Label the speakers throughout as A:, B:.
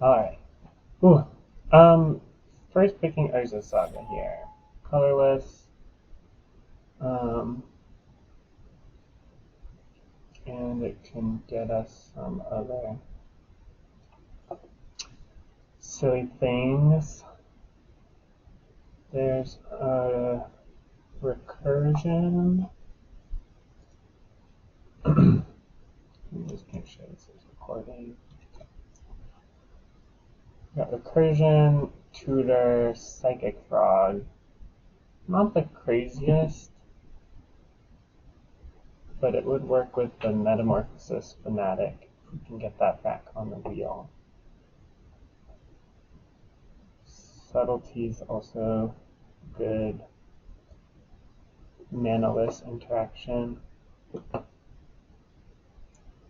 A: Alright. Ooh. First picking Urza Saga here. Colorless. Um, and it can get us some other silly things. There's a recursion. Let me just make sure this is recording. Got recursion, tutor, psychic frog. Not the craziest, but it would work with the metamorphosis fanatic if we can get that back on the wheel. Subtlety's also good. Manaless interaction.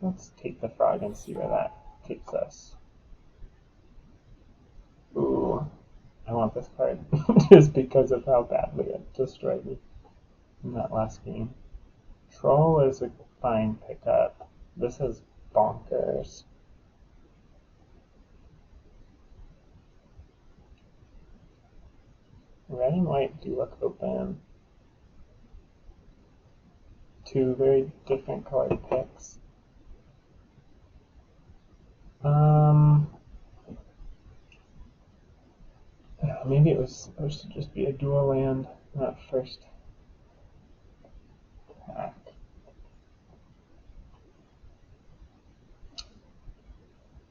A: Let's take the frog and see where that takes us. Ooh, I want this card just because of how badly it destroyed me in that last game. Troll is a fine pickup. This is bonkers. Red and white do look open. Two very different colored picks. Maybe it was supposed to just be a dual land, not first attack.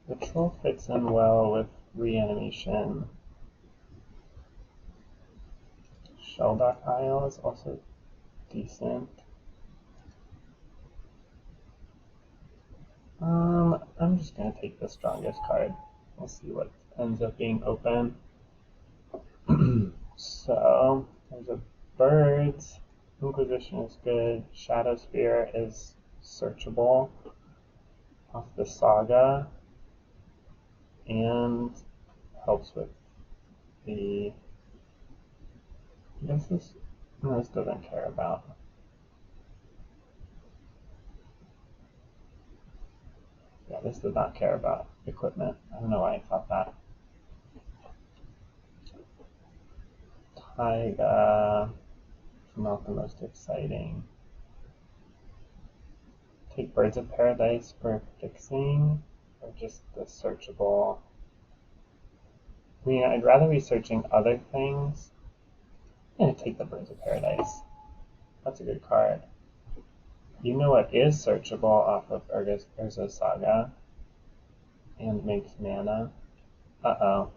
A: The troll fits in well with reanimation. Shelldock Isle is also decent. I'm just going to take the strongest card. We'll see what ends up being open. So, there's a birds. Inquisition is good. Shadow Spear is searchable off the saga. And helps with the... this doesn't care about. Yeah, this does not care about equipment. I don't know why I thought that. Taiga, not the most exciting. Take Birds of Paradise for fixing, or just the searchable. I mean, I'd rather be searching other things. I'm gonna take the Birds of Paradise. That's a good card. You know what is searchable off of Urza Saga and makes mana? Uh-oh.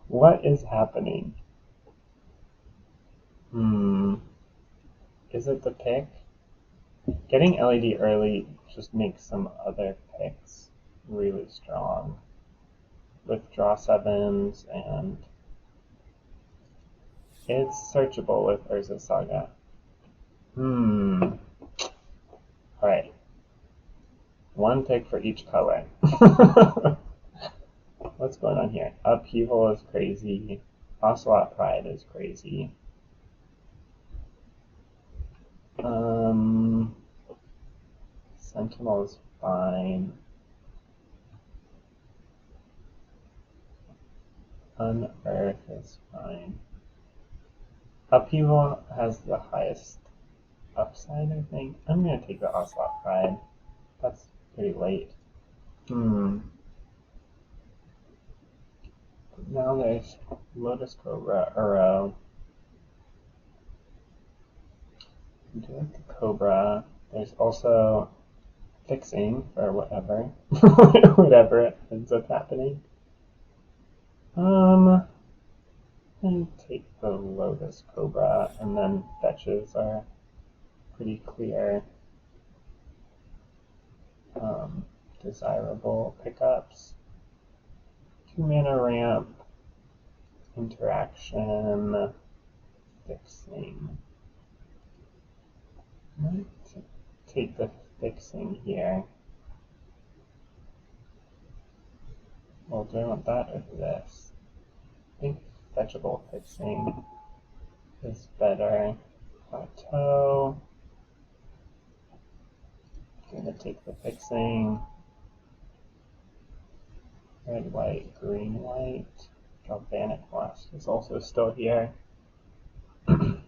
A: What is happening? Is it the pick? Getting LED early just makes some other picks really strong. With draw 7s, and it's searchable with Urza Saga. Alright. One pick for each color. What's going on here? Upheaval is crazy. Ocelot Pride is crazy. Sentinel is fine. Unearth is fine. Upheaval has the highest upside, I think. I'm gonna take the Ocelot Pride. That's pretty late. Now there's Lotus Cobra, Uro. I do like the Cobra. There's also fixing for whatever. Whatever ends up happening. I take the Lotus Cobra, and then fetches are pretty clear. Desirable pickups. 2 mana ramp. Interaction. Fixing. I might take the fixing here. Well, do I want that or this? I think fetchable fixing is better. Plateau. I'm gonna take the fixing. Red, white, green, white. Galvanic Blast is also still here. I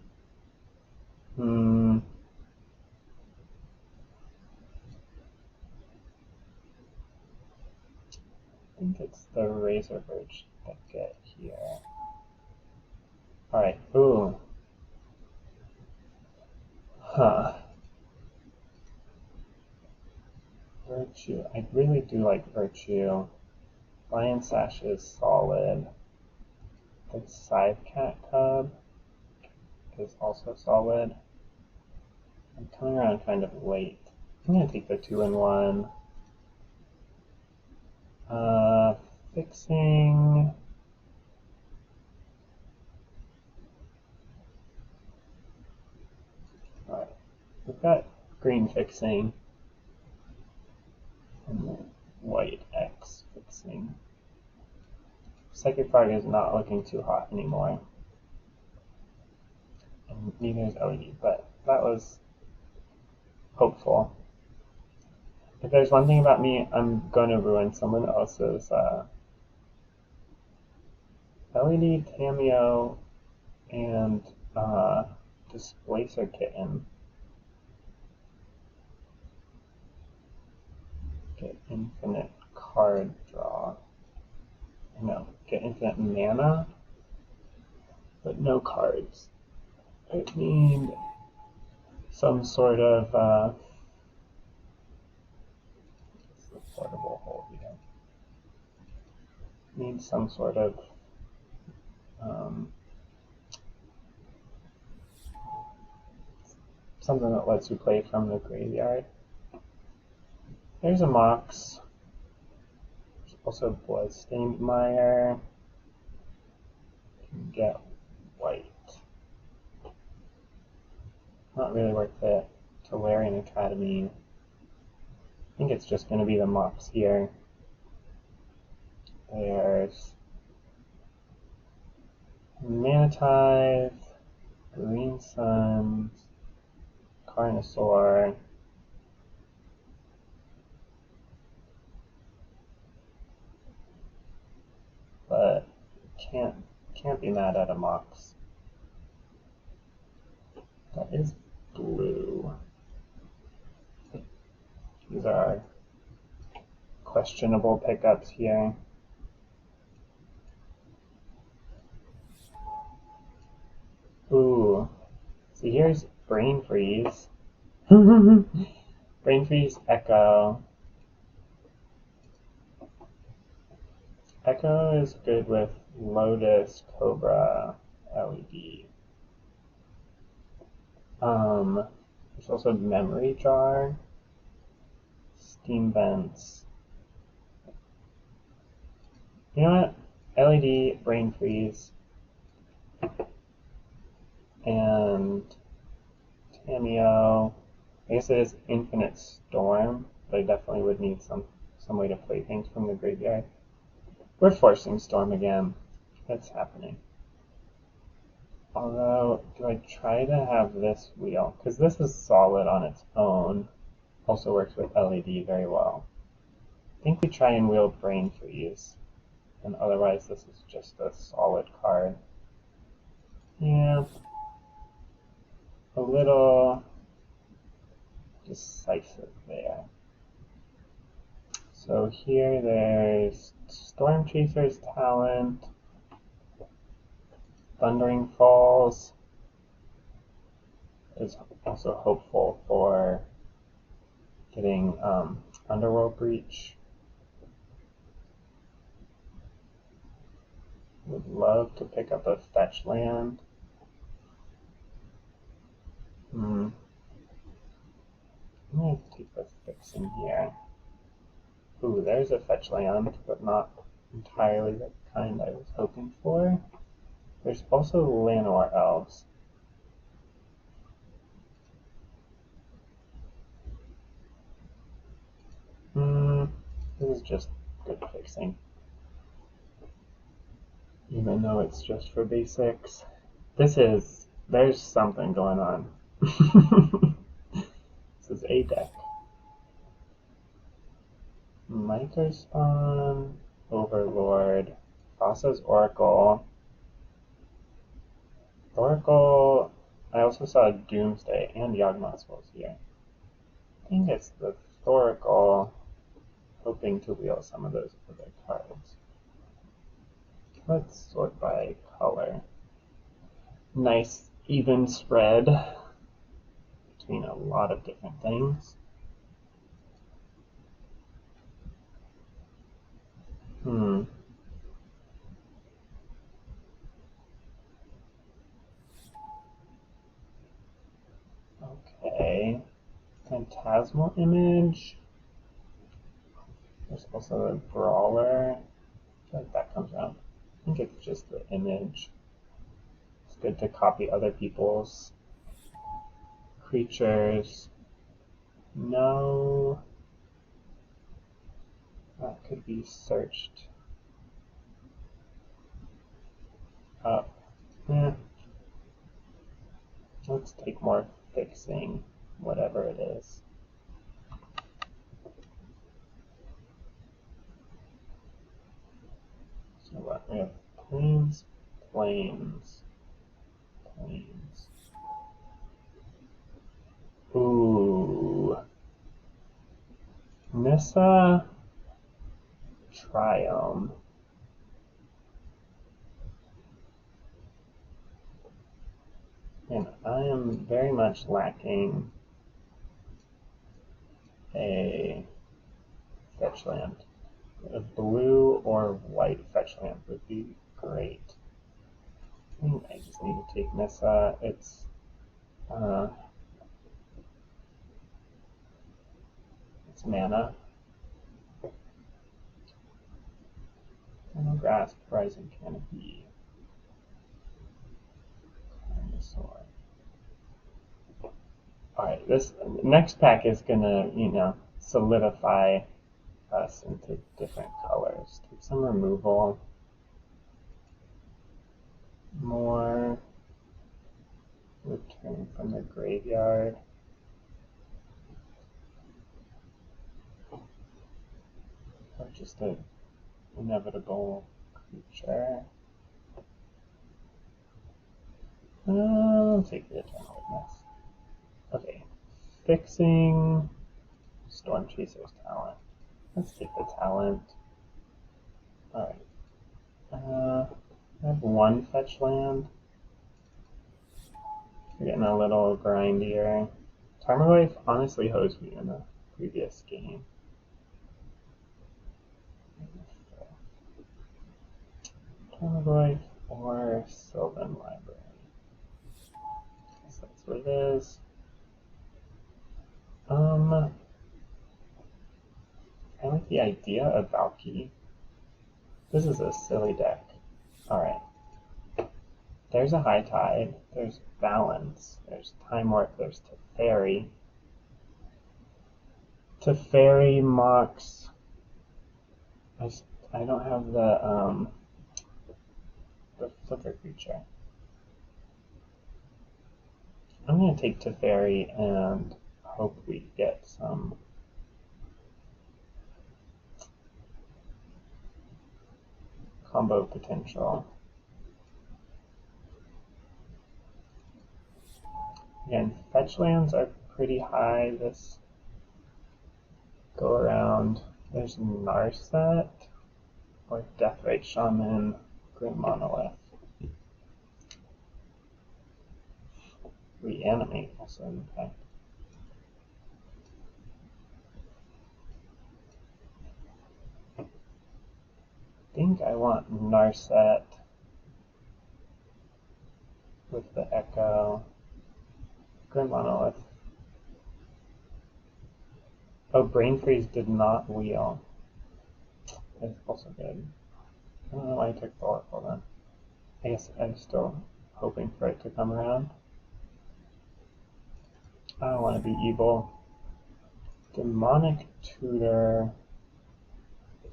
A: think it's the Razor Verge that get here. Alright, ooh. Huh. Virtue. I really do like Virtue. Lion Sash is solid. The Scythe Cat Cub is also solid. I'm coming around kind of late. I'm gonna take the 2-in-1. Fixing. Alright, we've got green fixing and white X fixing. Psychic Fog is not looking too hot anymore. And neither is LED, but that was hopeful. If there's one thing about me, I'm gonna ruin someone else's LED Cameo and Displacer Kitten. Get infinite card draw. No, get infinite mana, but no cards. I need some sort of portable hold here. Need some sort of something that lets you play from the graveyard. There's a Mox. There's also Bloodstained Mire. You can get white. Not really worth it. Tolarian Academy. I think it's just going to be the Mox here. There's Manatithe, Green Suns, Carnosaur, but can't be mad at a Mox. That is blue. These are questionable pickups here. Ooh. So here's Brain Freeze. Brain Freeze, Echo. Echo is good with Lotus, Cobra, LED. There's also Memory Jar, Steam Vents. You know what? LED, Brain Freeze, and Cameo. I guess it is Infinite Storm, but I definitely would need some way to play things from the graveyard. We're forcing Storm again. That's happening. Although, do I try to have this wheel? Because this is solid on its own. Also works with LED very well. I think we try and wheel Brain Freeze. And otherwise this is just a solid card. Yeah. A little decisive there. So here there's Storm Chaser's Talent, Thundering Falls is also hopeful for getting Underworld Breach. Would love to pick up a fetch land. I'm going to take the fixing here. Ooh, there's a fetch land, but not entirely the kind I was hoping for. There's also Llanowar Elves. This is just good fixing. Even though it's just for basics. There's something going on. This is a deck. Micro Spawn, Overlord. Thassa's Oracle. Oracle, I also saw Doomsday and Yawgmoth's was here. I think it's the Thoracle hoping to wheel some of those other cards. Let's sort by color. Nice even spread between a lot of different things. Okay. Phantasmal Image. There's also a Brawler. I feel like that comes out. I think it's just the image. It's good to copy other people's creatures. No. That could be searched up. Let's take more fixing, whatever it is. So what? We have planes, planes, planes. Ooh. Nissa Triome. And I am very much lacking a fetch land. A blue or white fetch land would be great. I think I just need to take Nissa. It's mana. Grasp, Rising Canopy. Dinosaur. Alright, this next pack is gonna, solidify us into different colors. Take some removal. More return from the graveyard. Or just an inevitable creature. I'll take the Eternal Witness. Okay. Fixing Storm Chaser's talent. Let's take the talent. Alright. I have one fetch land. We're getting a little grindier. Tarmogoyf honestly hosed me in the previous game. Tarmogoyf or Sylvan Library. So that's what it is. I like the idea of Valky. This is a silly deck. Alright. There's a High Tide. There's Balance. There's Time Warp. There's Teferi. Teferi mocks. I don't have the flicker creature. I'm gonna take Teferi and hope we get some combo potential. Again, fetch lands are pretty high this go around. There's Narset or Deathrite Shaman, Grim Monolith. Reanimate also, okay. I think I want Narset with the Echo. Grim Monolith. Oh, Brain Freeze did not wheel. That's also good. I don't know why I took the Oracle then. I guess I'm still hoping for it to come around. I don't want to be evil. Demonic Tutor.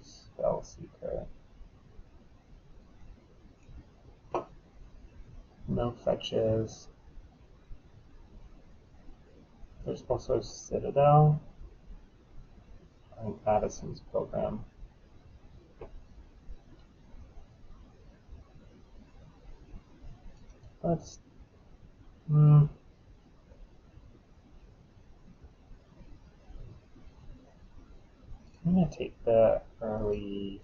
A: Spellseeker. No fetches. There's also Citadel. I think Addison's Program. let's. I'm gonna take the early.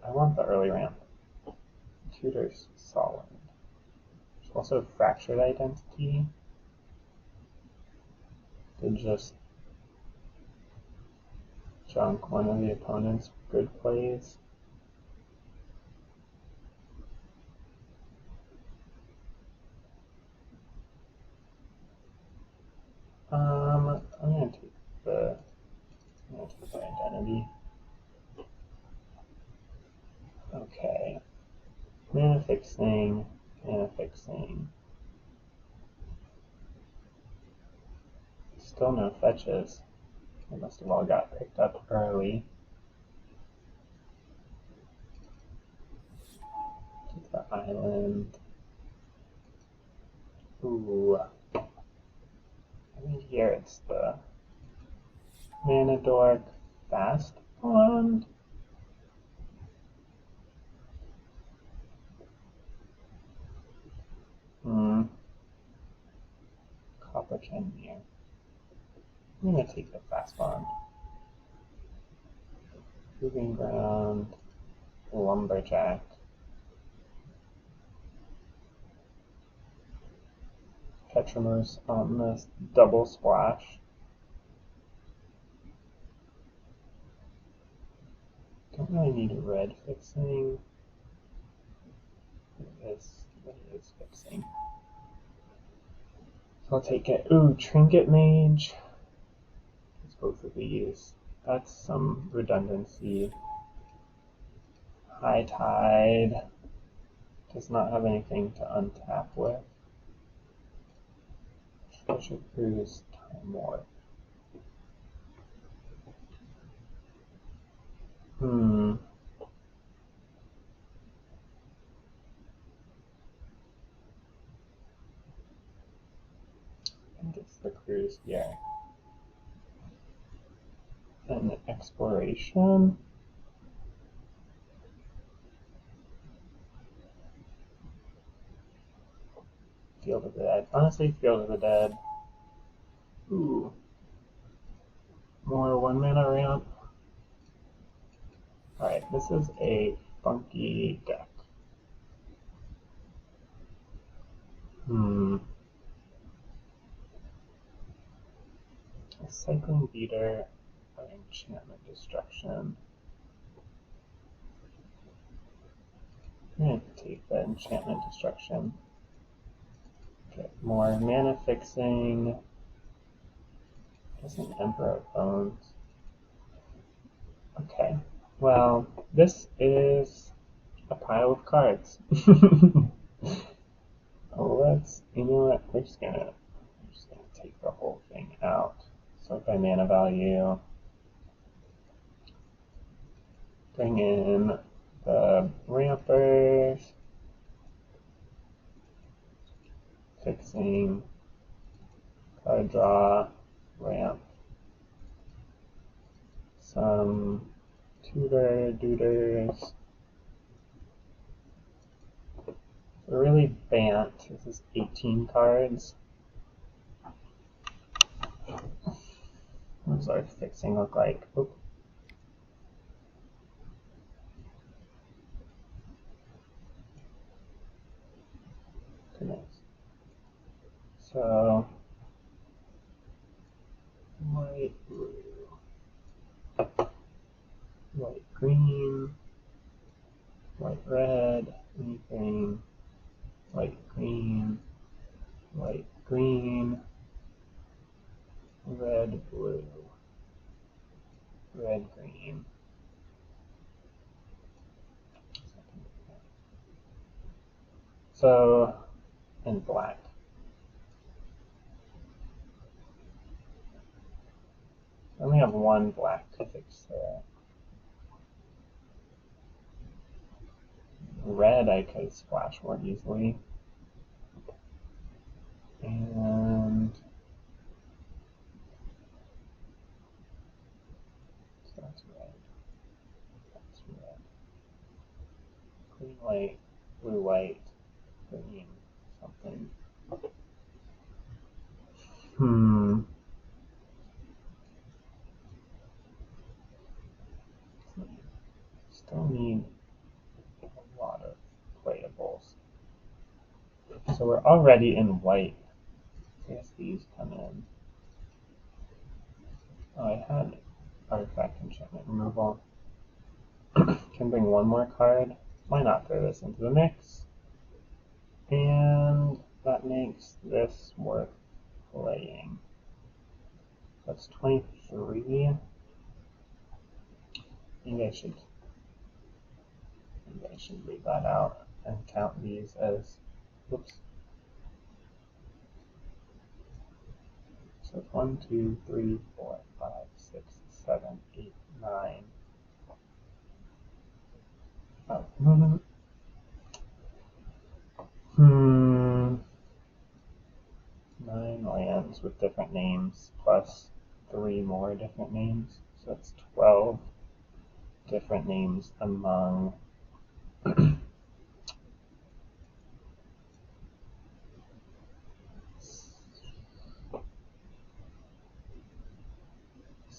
A: I want the early ramp. Tutor's solid. There's also fractured identity to just junk one of the opponent's good plays. I'm gonna take the identity. Okay. Mana fixing. Still no fetches. They must have all got picked up early. Take the island. Ooh. I think here it's the Mana Dork Fast Bond. Copper Cannoneer. I'm gonna take the Fast Bond. Proving Ground. Lumberjack. Petramers on this double splash. Don't really need a red fixing. It is fixing. So I'll take it. Ooh, Trinket Mage. It's both of these. That's some redundancy. High Tide. Does not have anything to untap with. Treasure Cruise, Time Warp. I think it's the cruise here. And exploration. Field of the Dead. Honestly, Field of the Dead. Ooh. More 1 mana ramp. Alright, this is a funky deck. A Cycling Beater or Enchantment Destruction. I'm going to take the Enchantment Destruction. Get more mana fixing. Just an Emperor of Bones. Okay, well, this is a pile of cards. You know what, we're just gonna take the whole thing out. Sort by mana value. Bring in the rampers. Fixing. Card draw. Ramp. Some tutors. Really Bant. This is 18 cards. What does our fixing look like? Oop. Goodness. So, white, blue, white, green, white, red, anything, white, green, red, blue, red, green. So, and black. I only have one black to fix there. Red I could splash more easily. And so that's red. That's red. Green, white, blue, white, green. something. Still need a lot of playables. So we're already in white. I guess these come in. Oh, I had artifact enchantment removal. Can bring one more card. Why not throw this into the mix? And that makes this worth playing. That's 23. Maybe I should read that out and count these as, whoops. So it's 1, 2, 3, 4, 5, 6, 7, 8, 9. Oh, no. 9 lands with different names plus 3 more different names. So it's 12 different names among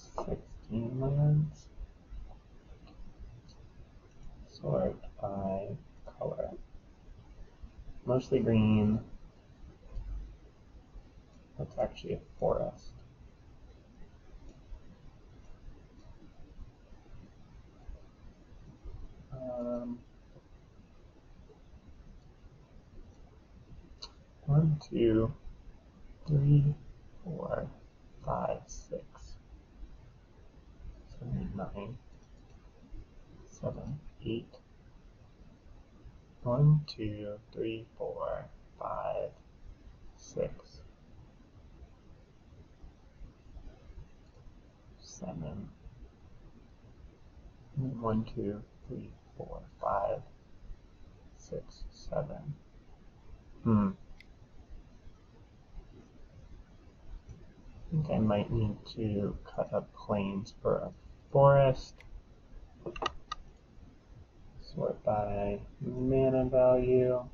A: 16 lands. Sort by color. Mostly green. That's actually a forest. One, 2, 3, 4, 5, 6, 7, 9, 7, 8. 1, 2, 3, 4, 5, 6, 7. 1, 2, 3, 4, 5, 6, 7. I think I might need to cut up plains for a forest. Sort by mana value.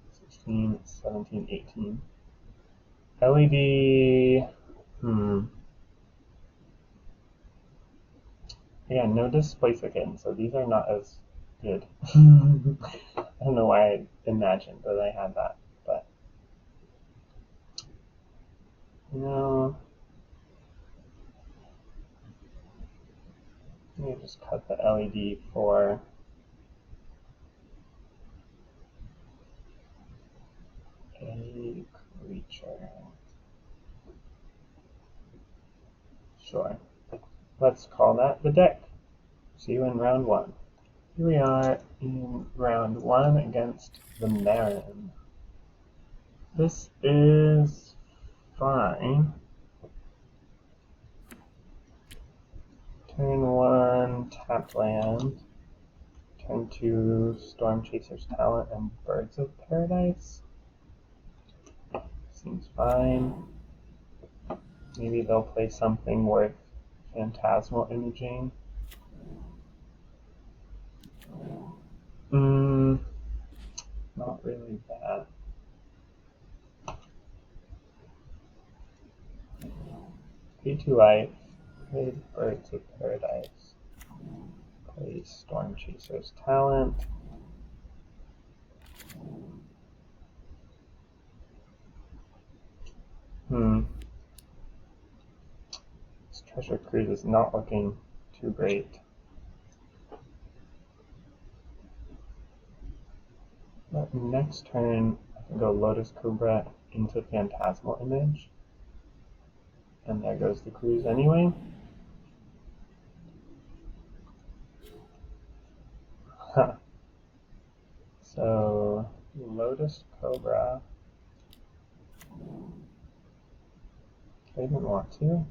A: 16, 17, 18. LED. Again, no displace again, so these are not as good. I don't know why I imagined that I had that, but let me just cut the LED for a creature. Sure. Let's call that the deck. See you in round 1. Here we are in round 1 against the Marin. This is fine. Turn 1, tapped land. Turn 2, Storm Chaser's Talent and Birds of Paradise. Seems fine. Maybe they'll play something worth Phantasmal Imaging. Not really that. Pay 2 life. Play Birds of Paradise. Play Storm Chaser's Talent. This Treasure Cruise is not looking too great. But next turn, I can go Lotus Cobra into Phantasmal Image. And there goes the cruise anyway. So, Lotus Cobra. I didn't want to.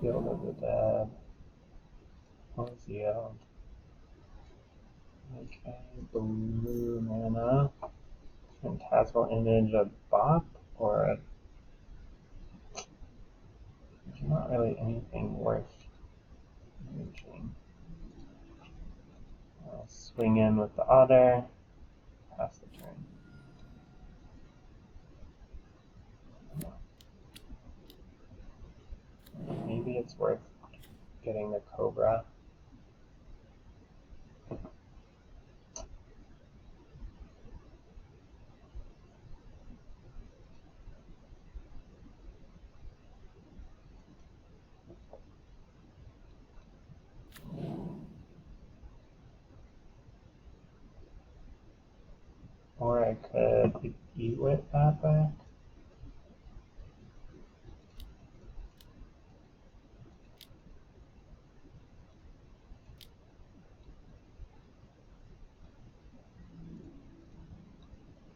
A: Field of the Dead. Ozio. Okay, blue mana. Phantasmal Image, a bop, or a... There's not really anything worth searching. I'll swing in with the other, pass the turn. Maybe it's worth getting the Cobra. Or I could eat with that back.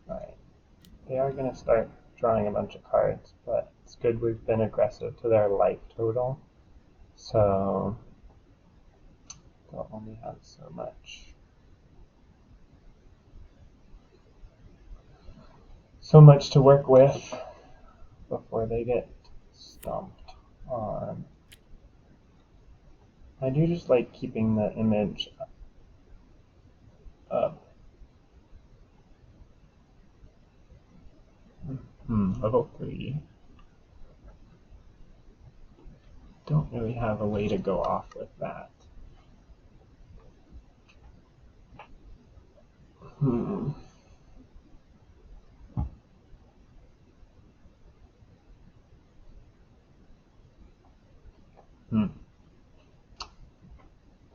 A: Alright. They are going to start drawing a bunch of cards, but it's good we've been aggressive to their life total. So they'll only have so much. So much to work with before they get stomped on. I do just like keeping the image up. Level 3. Don't really have a way to go off with that.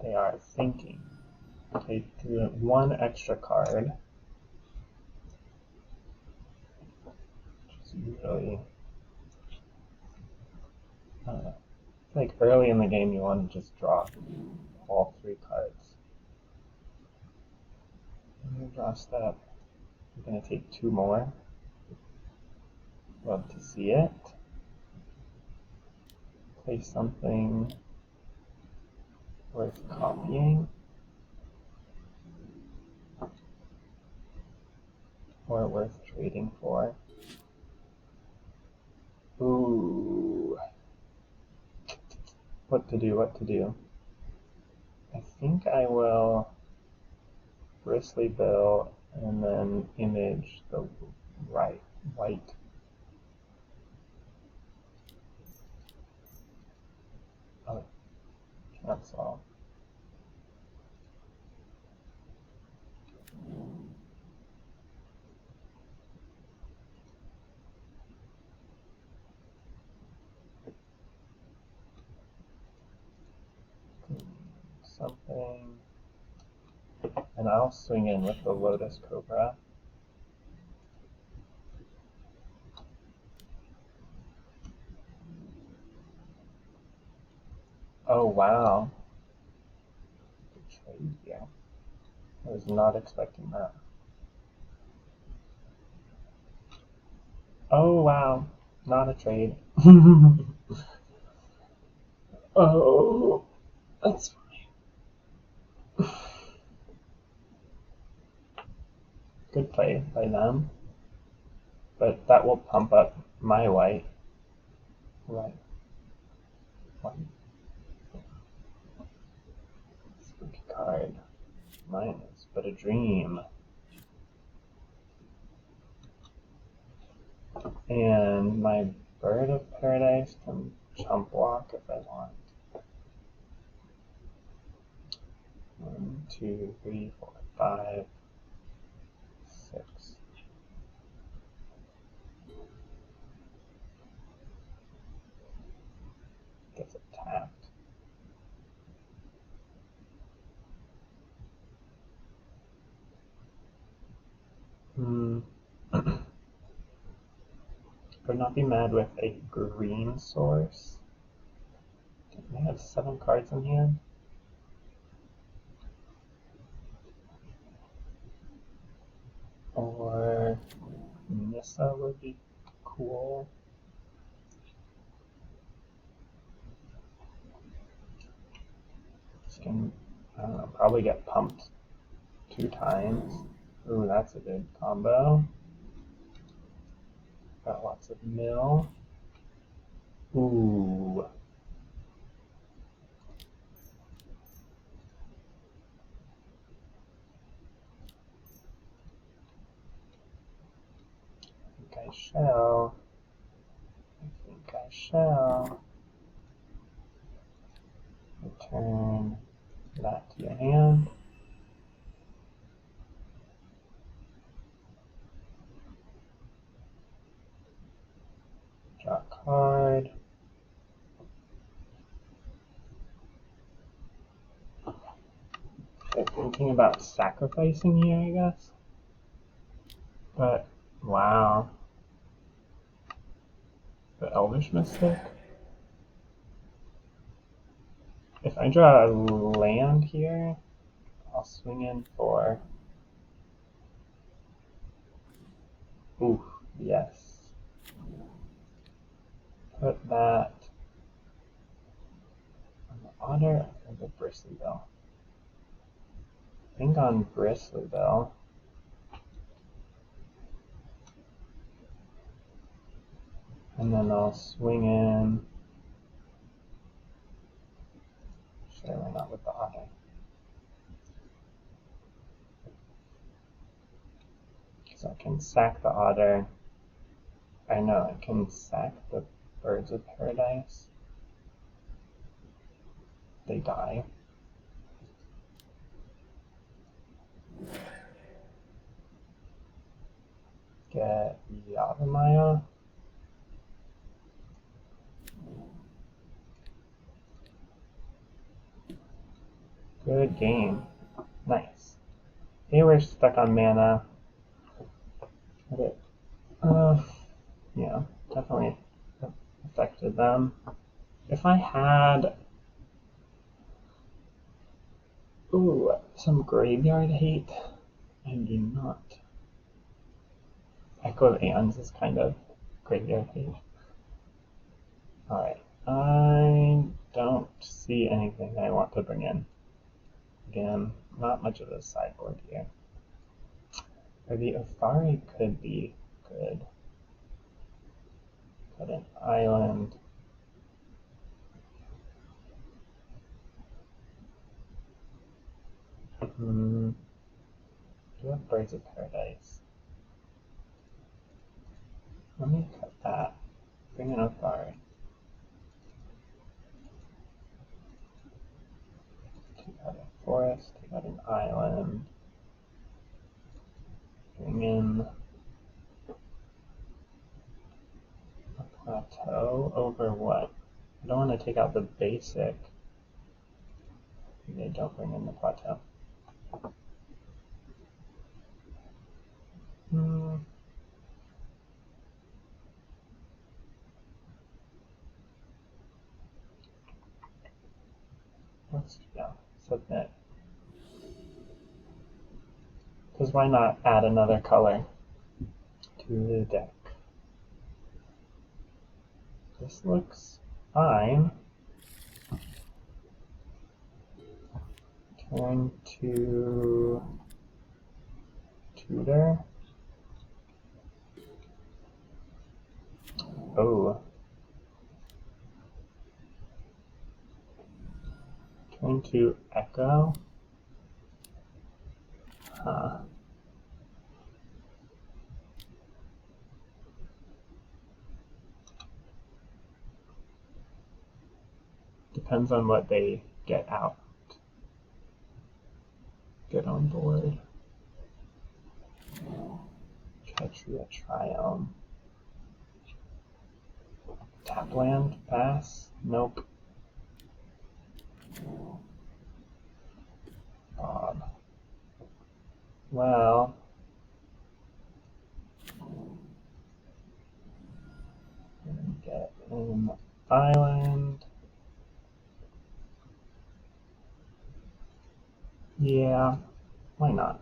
A: They are thinking. Take one extra card, which is usually like early in the game you want to just draw all 3 cards. When you draw step, you're going to take 2 more. Love to see it. Play something worth copying. Or worth trading for. Ooh. What to do. I think I will Bristly Bill and then image the white. Oh, cancel. Something. And I'll swing in with the Lotus Cobra. Oh wow. Good trade, yeah. I was not expecting that. Oh wow. Not a trade. Oh, that's fine. Good play by them. But that will pump up my white. Right. Spooky card. Mine is but a dream. And my Bird of Paradise can chump block if I want. 1, 2, 3, 4, 5, 6. Gets attacked. Could not be mad with a green source. They have 7 cards in hand. Or Nissa would be cool. This can, I don't know, probably get pumped 2 times. Ooh, that's a good combo. Got lots of mill. Ooh. shall. I think I shall. Return that to your hand. Draw a card. I'm thinking about sacrificing here, I guess. But, wow. The Elvish Mystic? If I draw a land here, I'll swing in for... Ooh, yes. Put that on the Otter or the Bristly Bill. I think on Bristly Bill. And then I'll swing in. Sure, why not with the Otter? So I can sack the Otter. I know, I can sack the Birds of Paradise. They die. Get Yavimaya. Good game. Nice. They were stuck on mana. But yeah, definitely affected them. If I had some graveyard hate, I do not. Echo of Aeons is kind of graveyard hate. Alright, I don't see anything I want to bring in. Again, not much of a sideboard here. Or the Othari could be good. Put an island. Do you have Birds of Paradise? Let me cut that. Bring in Othari. Take out a forest, take out an island. Bring in a plateau over what? I don't want to take out the basic. Maybe I don't bring in the plateau. Let's submit. Because why not add another color to the deck? This looks fine. Turn to tutor. Oh. Turn to echo. Huh. Depends on what they get out. Get on board. Ketria Triome. Tap land, pass? Nope. Bob. Well. We're gonna get an island. Yeah, why not?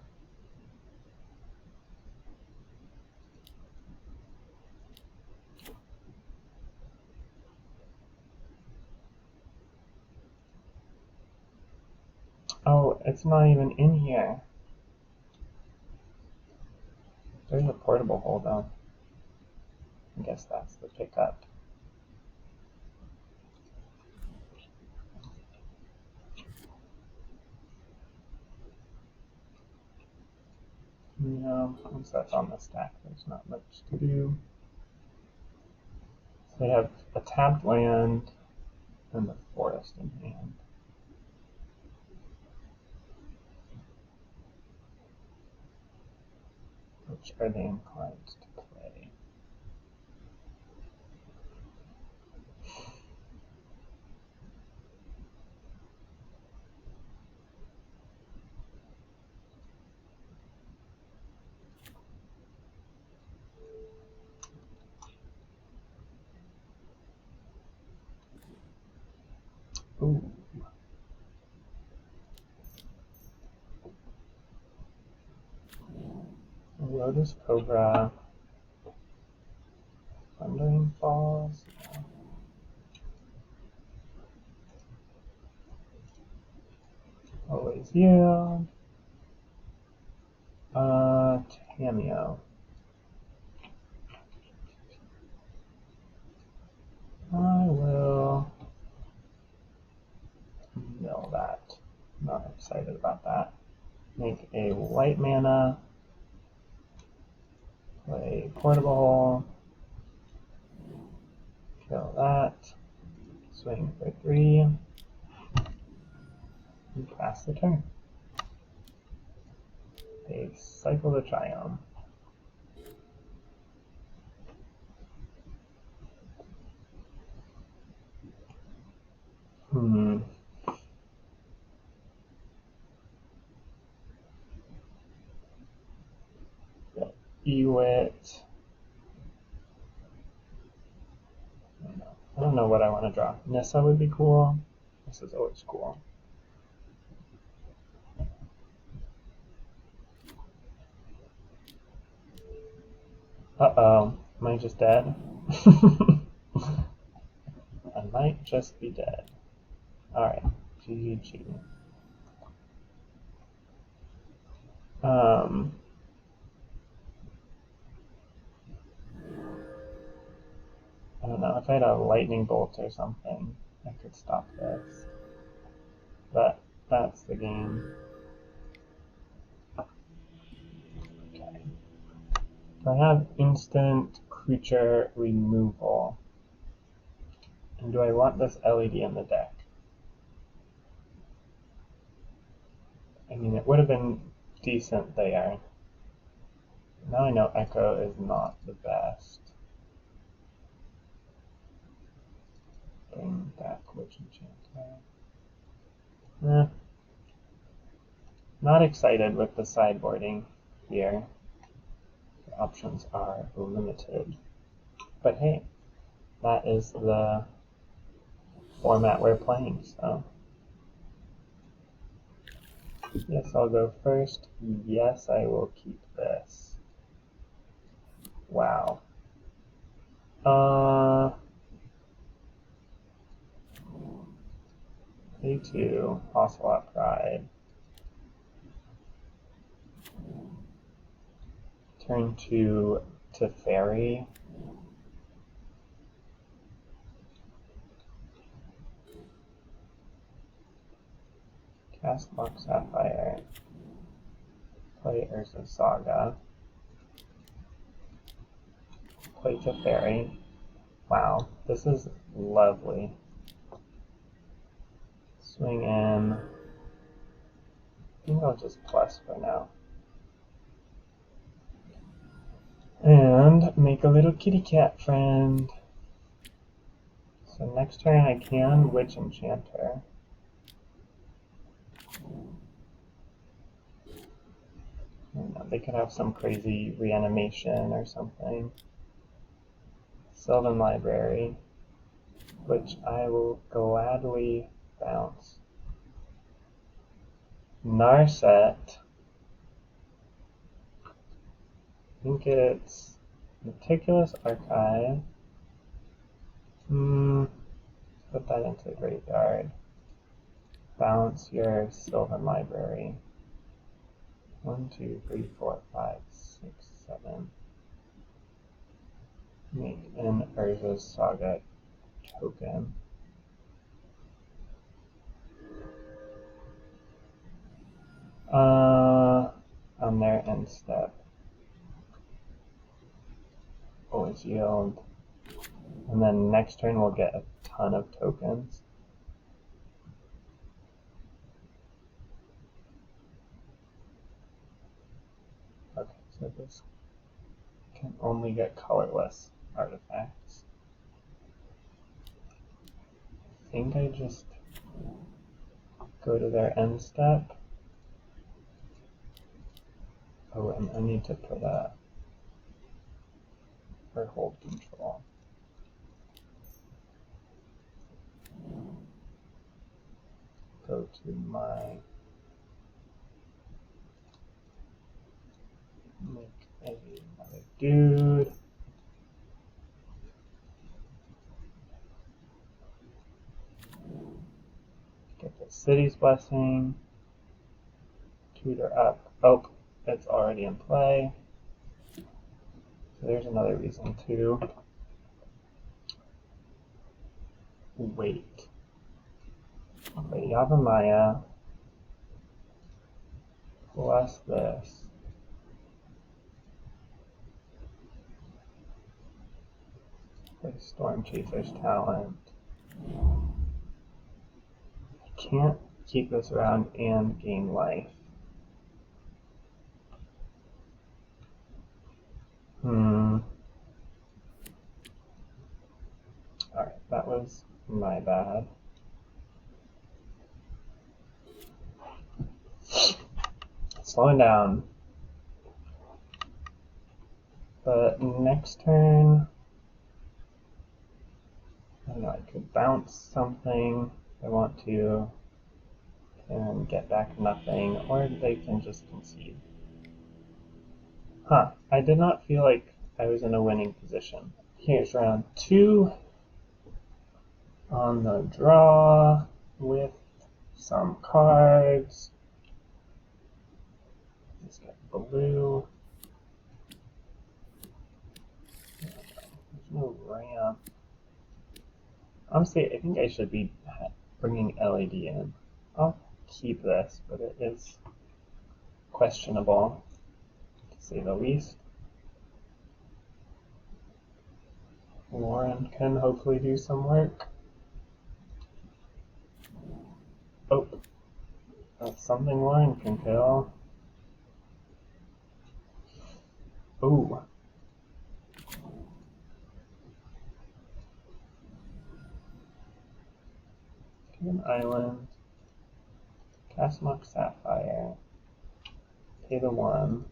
A: Oh, it's not even in here. There's a portable hole though. I guess that's the pickup. No, once that's on the stack, there's not much to do. So they have a tapped land and the forest in hand. Which are they inclined to play? Ooh. Lotus Cobra. Thundering Falls. Always yield. Tameo. I will mill that. Not excited about that. Make a white mana. Play Portable. Kill that. Swing for 3. And pass the turn. They cycle the Triome. Ewit. I don't know what I want to draw. Nissa would be cool. This is always cool. Uh-oh. Am I just dead? I might just be dead. Alright. GG. I don't know, if I had a lightning bolt or something, I could stop this. But that's the game. Okay. I have instant creature removal. And do I want this LED in the deck? I mean, it would have been decent there. Now I know Echo is not the best. Bring back Witch Enchanter. Not excited with the sideboarding here. The options are limited. But hey, that is the format we're playing, so. Yes, I'll go first. Yes, I will keep this. Wow. A2, Ocelot Pride. Turn to Teferi. Cast Mock Sapphire. Play Urza Saga. Play Teferi. Wow, this is lovely. Swing in. I think I'll just plus for now. And make a little kitty cat friend. So next turn I can Witch Enchanter. I don't know, they could have some crazy reanimation or something. Sylvan Library, which I will gladly bounce. Narset. I think it's Meticulous Archive. Put that into the graveyard. Bounce your Sylvan Library. 1, 2, 3, 4, 5, 6, 7. Make an Urza Saga token. On their end step. Always yield. And then next turn we'll get a ton of tokens. Okay, so this can only get colorless artifacts. I think I just go to their end step. Oh, and I need to put a or hold control. Go to my make another dude. Get the city's blessing. Tutor up. Oh, it's already in play. So there's another reason to wait. Okay, Yavimaya plus this. Play Storm Chaser's talent. I can't keep this around and gain life. Alright, that was my bad. Slowing down. But next turn, I don't know, I could bounce something if I want to and get back nothing, or they can just concede. Huh, I did not feel like I was in a winning position. Here's round 2 on the draw with some cards. Let's get blue. There's no ramp. Honestly, I think I should be bringing LED in. I'll keep this, but it is questionable, to say the least. Lauren can hopefully do some work. Oh, that's something Lauren can kill. Oh. Get an island. Cast Mock Sapphire. Pay the 1.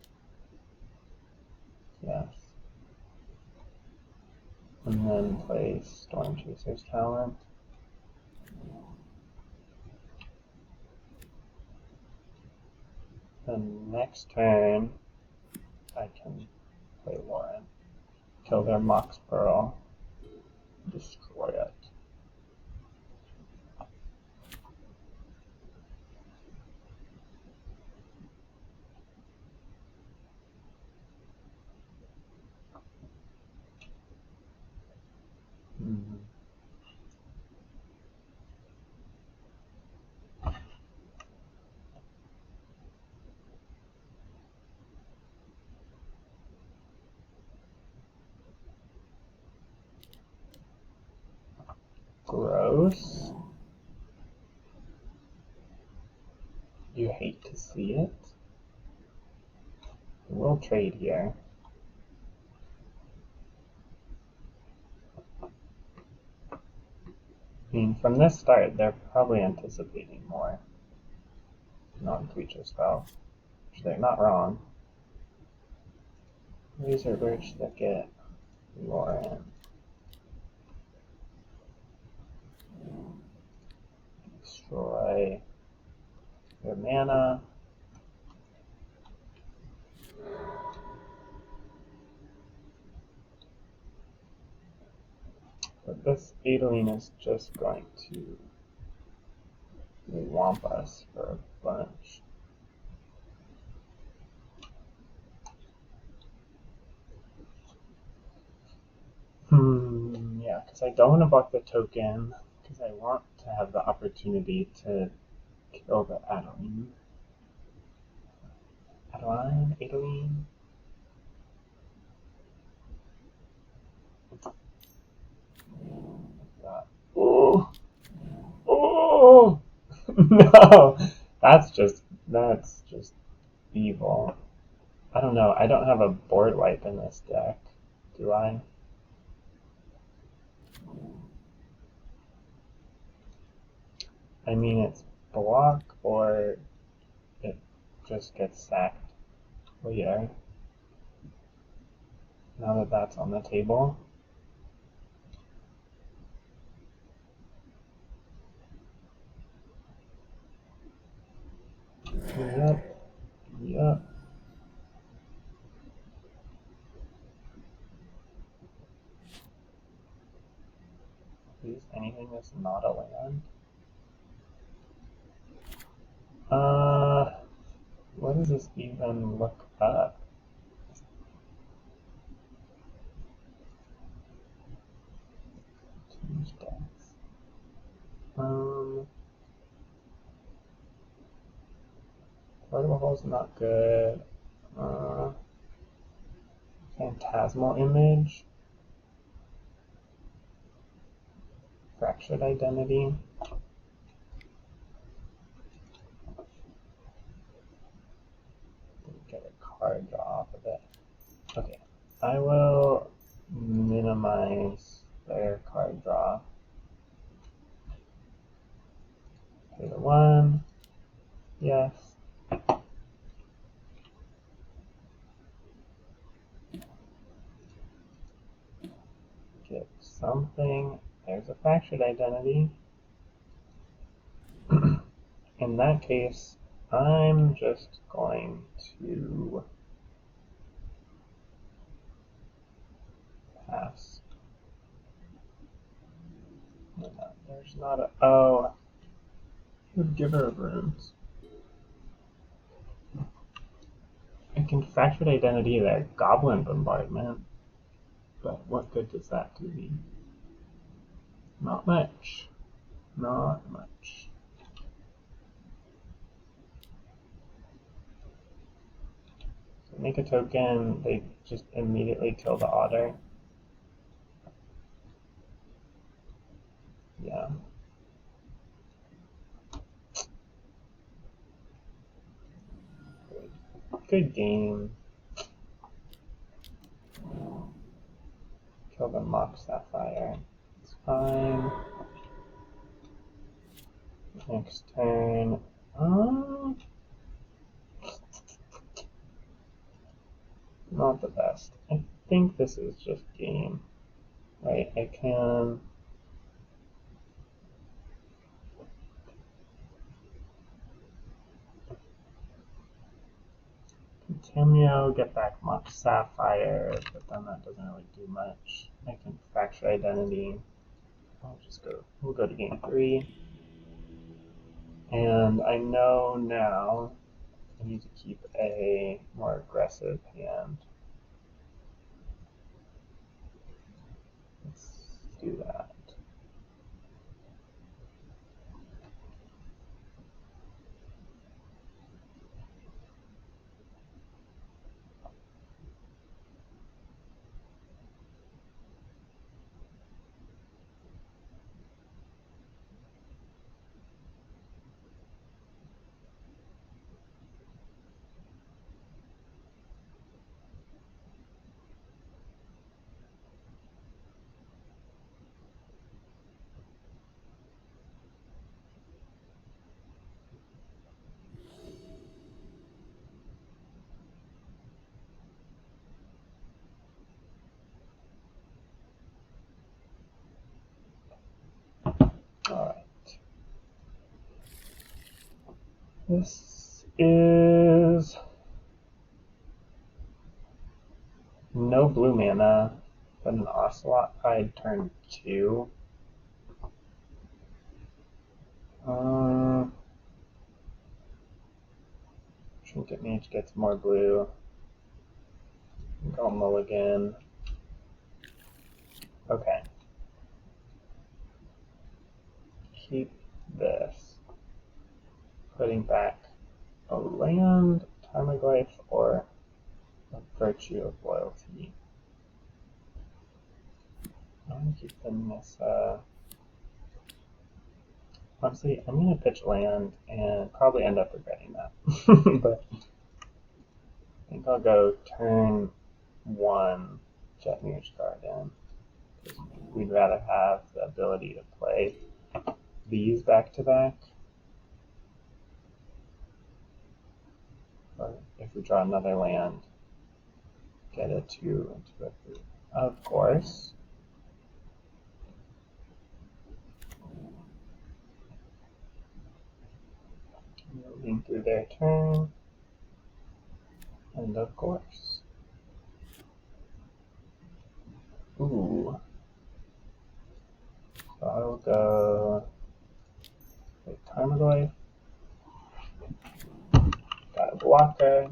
A: Yes. And then play Storm Chaser's talent. Then next turn, I can play Lauren. Kill their Mox Pearl. Destroy it. Gross. You hate to see it. We'll trade here. I mean, from this start, they're probably anticipating more non-creature spells, which they're not wrong. Razor Birch that get Lauren. Destroy their mana. But this Adeline is just going to womp us for a bunch. Yeah, because I don't want to block the token, because I want to have the opportunity to kill the Adeline. No, that's just evil. I don't know. I don't have a board wipe in this deck, do I? I mean, it's block or it just gets sacked later. Now that that's on the table. Yep. Yep. Please, anything that's not a land. What does this even look up? Change decks. Portable Hole's not good. Phantasmal Image. Fractured Identity. Get a card draw off of it. Okay, I will minimize their card draw. Pay the 1. Yes. Get something. There's a fractured identity. In that case, I'm just going to pass. There's not a... Oh, Giver of Runes. I can fractured identity their Goblin Bombardment, but what good does that do me? Not much. Not much. So make a token, they just immediately kill the otter. Yeah. Good game. Kill the Mock Sapphire. It's fine. Next turn. Not the best. I think this is just game. Right, I can... Cameo, get back Mock Sapphire, but then that doesn't really do much. I can fracture identity. We'll go to game 3. And I know now I need to keep a more aggressive hand. Let's do that. Alright. This is no blue mana, but an Ocelot Pride turn 2. Trinket Mage gets more blue. Go mulligan. Okay. Keep this. Putting back a land, Tarmogoyf, or a Virtue of Loyalty. I'm going to keep the Nissa. Honestly, I'm gonna pitch land and probably end up regretting that. But I think I'll go turn 1 Jet Mirage Garden. We'd rather have the ability to play these back to back. Or if we draw another land, get a 2 into a 3. Of course. Moving through their turn. And of course. Ooh. So I'll go with Tarmogoyf. Got a blocker.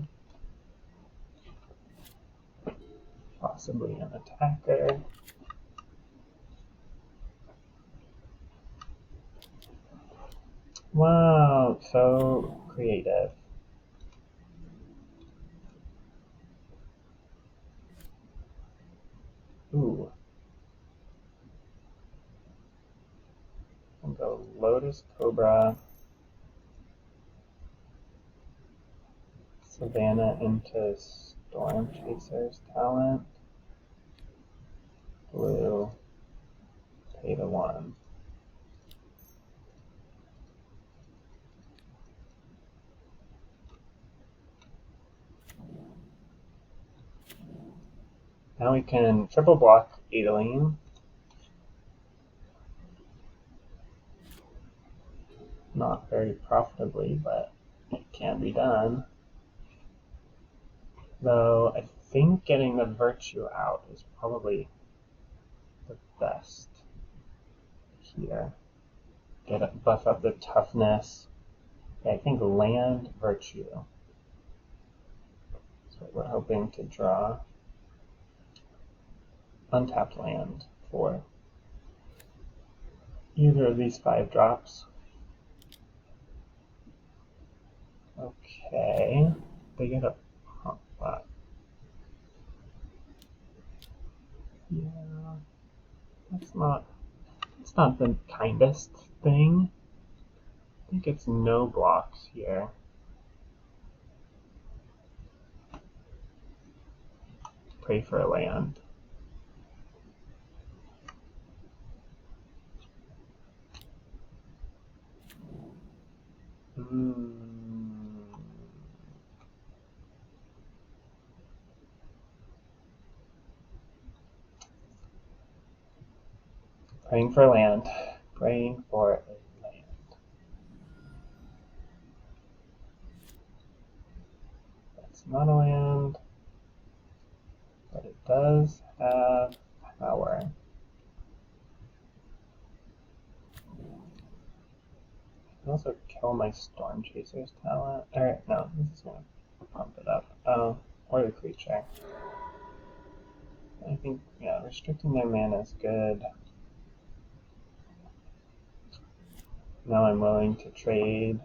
A: Possibly an attacker. Wow, so creative. Ooh. I'll go Lotus Cobra. Savannah into Storm Chaser's talent. Blue. Pay the 1. Now we can triple block Adeline. Not very profitably, but it can be done. Though I think getting the Virtue out is probably the best here. Buff up the toughness. Yeah, I think land Virtue. That's what we're hoping to draw. Untapped land for either of these 5 drops. Okay, they get a pump lot. Yeah, that's not the kindest thing. I think it's no blocks here. Pray for a land. Praying for land. Praying for a land. That's not a land, but it does have power. I can also kill my Storm Chaser's talent. Alright, no, this is going to pump it up. Oh, or the creature. I think, yeah, restricting their mana is good. Now I'm willing to trade.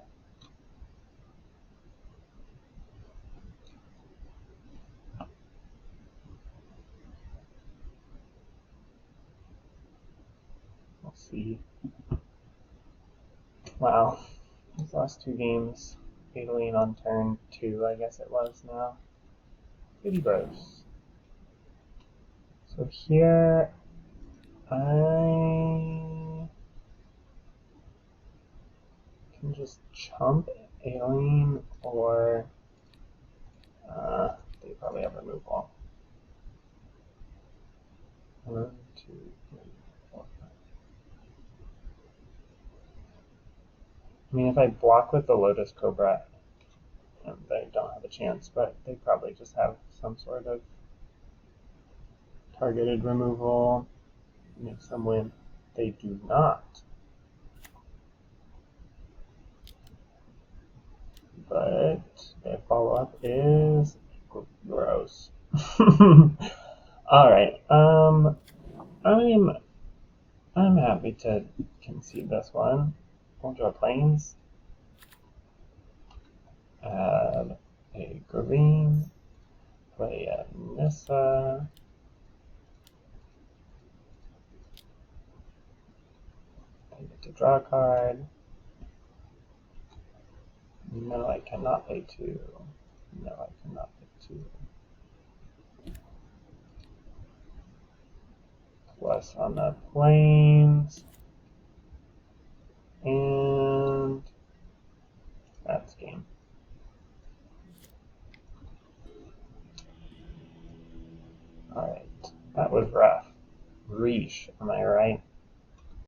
A: We'll see. Wow, these last 2 games, Adeline on turn 2, I guess it was now. Pretty gross. So here, I can just chump Adeline, or they probably have removal. 1, 2, 3, 4, 5. I mean, if I block with the Lotus Cobra, they don't have a chance, but they probably just have some sort of targeted removal. Make some win. They do not. But their follow-up is gross. Alright, I'm happy to concede this one. We'll draw planes. Add a green. Play a Nissa. I get to draw a card. No, I cannot pay 2. No, I cannot pay 2. Plus on the plains. And that's game. Alright, that was rough. Reesh, am I right?